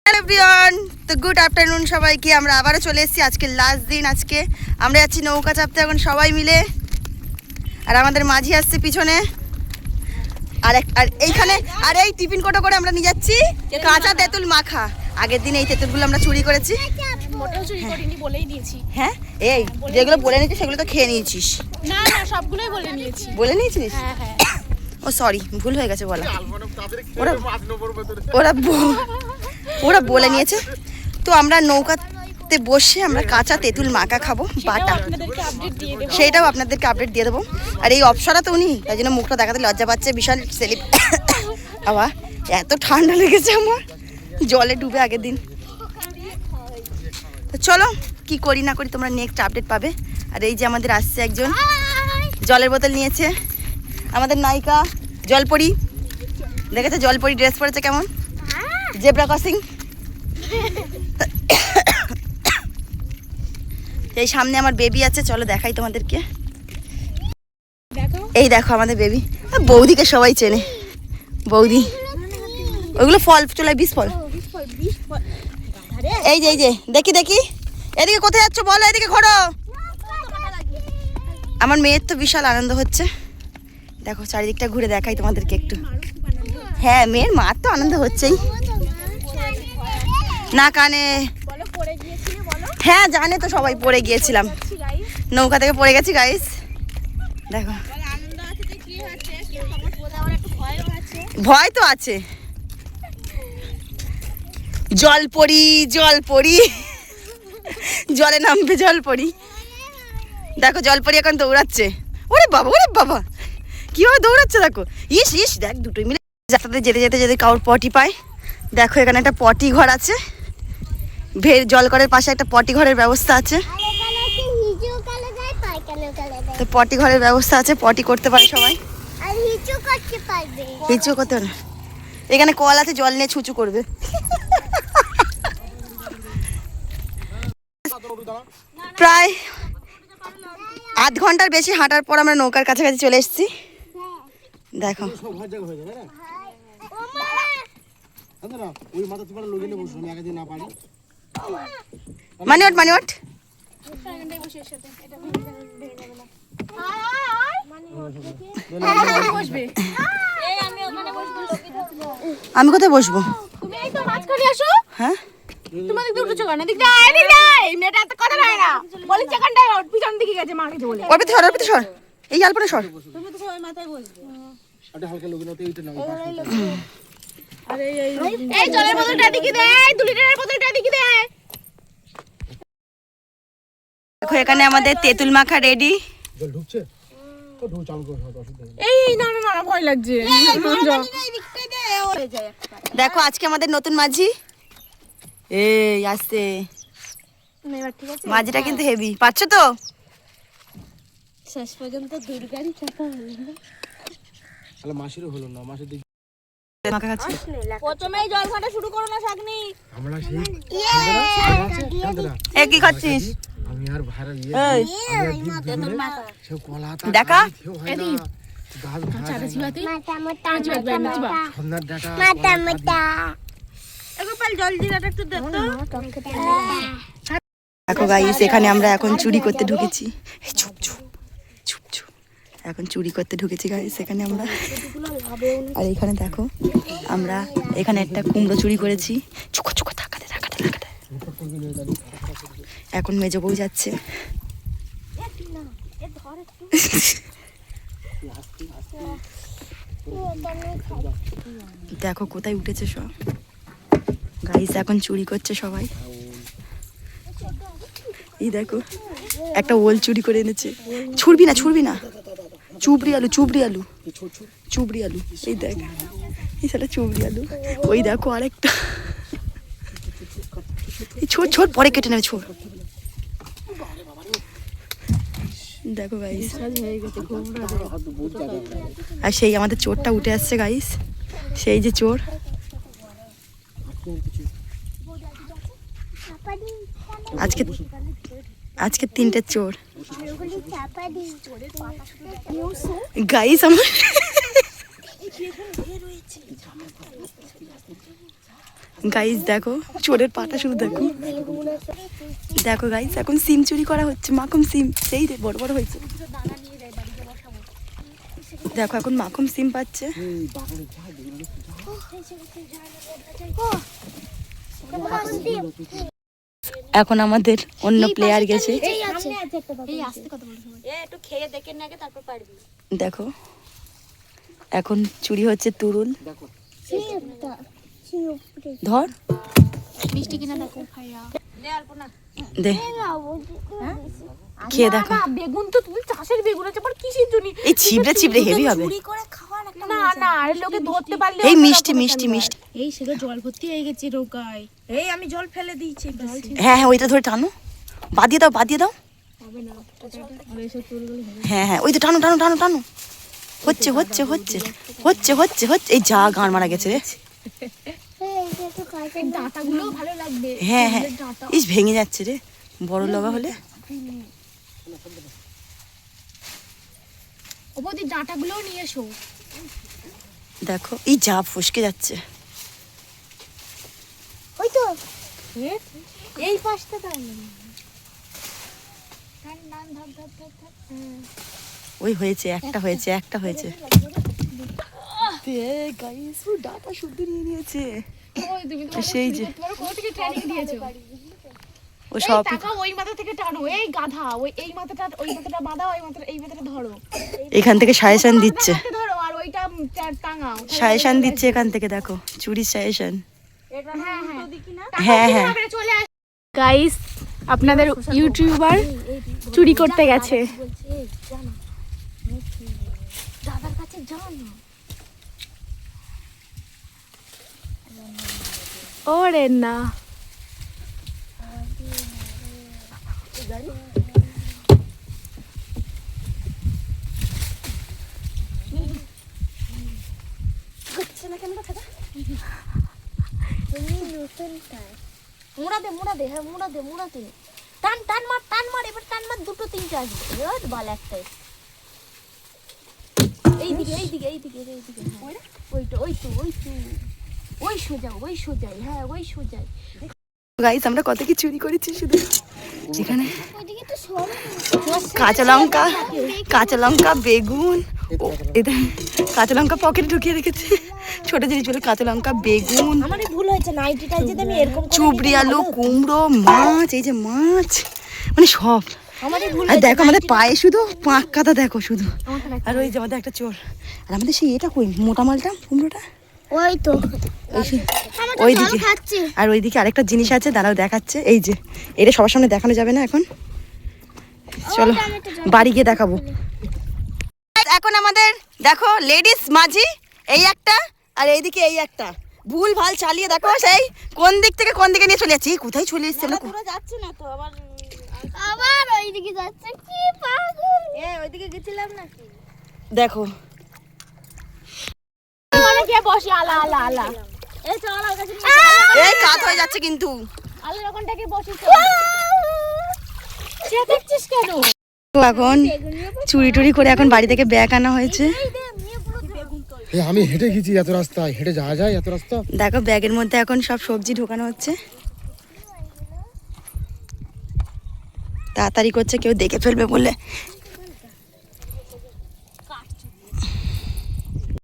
Hello everyone, তো good afternoon সবাইকে। আমরা আবারও চলে এসেছি, আজকে লাস্ট দিন। আজকে আমরা যাচ্ছি নৌকা চাপতে এখন সবাই মিলে। আর আমাদের মাঝি আসছে পিছনে। আর এইখানে আর এই টিফিন কোটো করে আমরা নিয়ে যাচ্ছি কাঁচা তেঁতুল মাখা। আগের দিন এই তেঁতুলগুলো আমরা চুরি করেছি। মোটেও চুরি করিনি, বলেই দিয়েছি। হ্যাঁ, এই যেগুলো বলে নিয়েছিস সেগুলো তো খেয়ে নিয়েছিস। না না, সবগুলোই বলে নিয়েছি। বলে নিয়েছিস? হ্যাঁ হ্যাঁ। ও সরি, ভুল হয়ে গেছে বলা। ওরা ওরা বলে নিয়েছে। তো আমরা নৌকাতে বসে আমরা কাঁচা তেঁতুল মাখা খাবো, বাটা। সেইটাও আপনাদেরকে আপডেট দিয়ে দেবো। আর এই অপসরা তো উনি, তাই জন্য মুখটা দেখাতে লজ্জা পাচ্ছে। বিশাল সেলিব। আবার এত ঠান্ডা লেগেছে আমার, জলে ডুবে আগের দিন। তো চলো কি করি না করি তোমরা নেক্সট আপডেট পাবে। আর এই যে আমাদের আসছে একজন, জলের বোতল নিয়েছে আমাদের নায়িকা জলপরি। দেখেছে জলপরি ড্রেস পরেছে কেমন, জেব্রা ক্রসিং। এই সামনে আমার বেবি আছে, চলো দেখাই তোমাদেরকে। এই দেখো আমাদের বেবি। বৌদিকে সবাই চেনে, বৌদি। ওইগুলো ফল চলে, বিষ ফল। এই যে এই যে দেখি দেখি, এদিকে কোথায় যাচ্ছ বলো, এদিকে ঘোরো। আমার মেয়ের তো বিশাল আনন্দ হচ্ছে। দেখো চারিদিকটা ঘুরে দেখাই তোমাদেরকে একটু। হ্যাঁ, মেয়ের মার তো আনন্দ হচ্ছেই না কানে। হ্যাঁ জানে তো সবাই, পড়ে গিয়েছিলাম, নৌকা থেকে পড়ে গেছি গাইস। দেখো ভয় তো আছে। জলপরি জলপরি, জলে নামবে জলপরি। দেখো জলপরি এখন দৌড়াচ্ছে। ওরে বাবা, ওরে বাবা, কিভাবে দৌড়াচ্ছে দেখো। ইস ইস, দেখ দুটোই মিলে যাতে যেতে যেতে যেতে কাউর পটি পায়। দেখো এখানে একটা পটি ঘর আছে, জল করের পাশে একটা পটি ঘরের ব্যবস্থা আছে। তো পটি ঘরের ব্যবস্থা আছে, পটি করতে পারে সবাই। হিচু করতে পারে, এখানে কল আছে, জল নিয়ে ছুঁচু করবে। প্রায় আধ ঘন্টার বেশি হাঁটার পর আমরা নৌকার কাছাকাছি চলে এসেছি। দেখো মানিওট মানিওট, আমি কোথায় বসবো? হ্যাঁ এই আলপনা সর। দেখো এখানে আমাদের তেঁতুল মাখা রেডি। দেখো আজকে আমাদের নতুন মাঝি এই আসছে। মাঝিটা কিন্তু হেভি, পাচ্ছ তো? শেষ পর্যন্ত দুর্গারই চাপা হলো না, তাহলে মাসিরও হলো না। মাসির দিকে মাখা খাচ্ছি। প্রথমেই জল খাটা শুরু করো না শাগনি। আমরা সেই এ কি খাচ্ছিস? আমি আর ভাড়া এই তেঁতুল মাখা সে কলাটা দেখা এদি গাছ ভাড়া চিবাতে মাথা মোটা সোনার ডাটা মাথা মোটা। একটু পাল জল দিরাটা একটু দে তো। দেখো গাইস, এখানে আমরা এখন চুরি করতে ঢুকেছি। চুপ চুপ চুপ চুপ, এখন চুরি করতে ঢুকেছি গাইস এখানে আমরা। আর এখানে দেখো আমরা এখানে একটা কুমড়ো চুরি করেছি। চুকো চুকো তাকাতে তাকাতে তাকাতে। এখন মেজো বউ যাচ্ছে। দেখো কোথায় উঠেছে সব গাইস, এখন চুরি করছে সবাই। এই দেখো একটা ওল চুরি করে এনেছে। ছুড়বি না ছুড়বি না, চুবড়ি আলু চুবড়ি আলু চুবড়ি আলু। এই দেখ এই সালা চুবড়ি আলু। ওই দেখো আরেকটা, ছোট ছোট পরে কেটে নেবে, ছোট। দেখো গাইস, আর সেই আমাদের চোরটা উঠে আসছে গাইস, সেই যে চোর। আজকে আজকে 3টে চোর গাইস। আমার গাইস দেখো চোরের পাটা শুধু দেখো। দেখো গাইস এখন সিম চুরি করা হচ্ছে, মাখুম সিম, সেই রে বড় বড় হয়েছে। দেখো এখন মাখুম সিম পাচ্ছে। এখন আমাদের অন্য প্লেয়ার গেছে। দেখো এখন চুরি হচ্ছে তুরুল। ধর মিষ্টি কিনা দেখো ভাইয়া। দে খেয়ে দেখো। বেগুন তো তুমি চাষের বেগুন আছে, আবার কিসের জন্য? এই ছিবড়ে ছিবড়ে হেভি হবে। না না, আর লোকে ধরতে পারলে এই মিষ্টি মিষ্টি মিষ্টি। এই সেটা জল ভর্তি হয়ে গেছে নৌকায়। এই আমি জল ফেলে দিয়েছি। হ্যাঁ হ্যাঁ ওইটা ধরে টানো, বাদিয়ে দাও বাদিয়ে দাও। হবে না, হবে। হ্যাঁ হ্যাঁ ওই তো টানো টানো টানো টানো। হচ্ছে হচ্ছে হচ্ছে হচ্ছে হচ্ছে হচ্ছে। এই যা গান মারা গেছে রে। এই ডাঁটাগুলো ভালো লাগবে। হ্যাঁ হ্যাঁ ডাঁটা। ইস ভেঙে যাচ্ছে রে বড় লগা হলে। ওপদি ডাঁটাগুলোও নিয়ে এসো। দেখো এই যা ফসকে যাচ্ছে। ওই তো এই পাশটা দাও না। নান ধর ধর ধর ধর। ওই হয়েছে একটা হয়েছে একটা হয়েছে। গাইস ও ডাটা শুদ্ধ নিয়ে নিয়েছে। ওই তুমি তো সেই যে তোমার কোথা থেকে ট্রেনিং দিয়েছো? ও সব টাকা ওই মাথা থেকে টানো। এই গাধা, ওই এই মাথাটা বাঁধাও, ওই মাথাটা এই মাথাটা ধরো। এখান থেকে সাজেশন দিচ্ছে, হাতে ধরো আর ওইটা টাঙাও। সাজেশন দিচ্ছে এখান থেকে। দেখো চুরির সাজেশন। হ্যাঁ হ্যাঁ চলে আস। গাইস আপনাদের ইউটিউবার চুরি করতে গেছে। দাদার কাছে যাও না। ওরে না, মুড়া দে হ্যাঁ মুড়া দে টান মার এবার টান মার, দুটো তিনটে আসবে এবার বল একটা। এইদিকে হ্যাঁ। ওইটা ওই তো ওই সোজাই হ্যাঁ ওই সোজাই। গাইস আমরা কত কি চুরি করেছি শুধু এখানে। ওইদিকে তো সব কাঁচা লঙ্কা বেগুন। ও, এটা কাঁচা লঙ্কা পকেটে ঢুকিয়ে রেখেছে। ছোট জিনিস বলে কাঁচা লঙ্কা বেগুন, আমারই ভুল হয়েছে, নাইটিটা যদি আমি এরকম চুবড়ি আলু কুমড়ো মাছ, এই যে মাছ মানে সব। আমারই ভুল আর দেখো আমাদের পায়ে শুধু পাঁক কাটা দেখো শুধু। আর ওই যে আমাদের একটা চোর। আর আমাদের সেই এটা কই মোটা মালটা কুমড়োটা ওই তো ওইদিকে। খাচ্ছে। আর ওইদিকে আরেকটা জিনিস আছে দাঁড়াও দেখাচ্ছে। এই যে এটা সবার সামনে দেখানো যাবে না এখন, চলো বাড়ি গিয়ে দেখাবো। এখন আমাদের দেখো লেডিস মাঝি এই একটা, আর এইদিকে এই একটা ভুল ভাল চালিয়ে দেখো সেই কোন দিক থেকে কোন দিকে নিয়ে চলে যাচ্ছি। কোথায় চলে এসছে না যাচ্ছে না তো আবার ওইদিকে যাচ্ছে। কি পাগল ওইদিকে গেছিলাম নাকি? দেখো গিয়ে বসি। আলা আলা আলা এই তো আলার কাছে এই কাত হয়ে যাচ্ছে কিন্তু। আলার ওখানটাকে বসি। সে দেখছিস কেন? তো এখন চুরি টুরি করে এখন বাড়ি থেকে ব্যাগ আনা হয়েছে। আমি হেঁটে গেছি এত রাস্তা, হেঁটে যাওয়া যায় এত রাস্তা? দেখো ব্যাগের মধ্যে এখন সব সবজি ঢোকানো হচ্ছে। তাড়াতাড়ি করছে কেউ দেখে ফেলবে বলে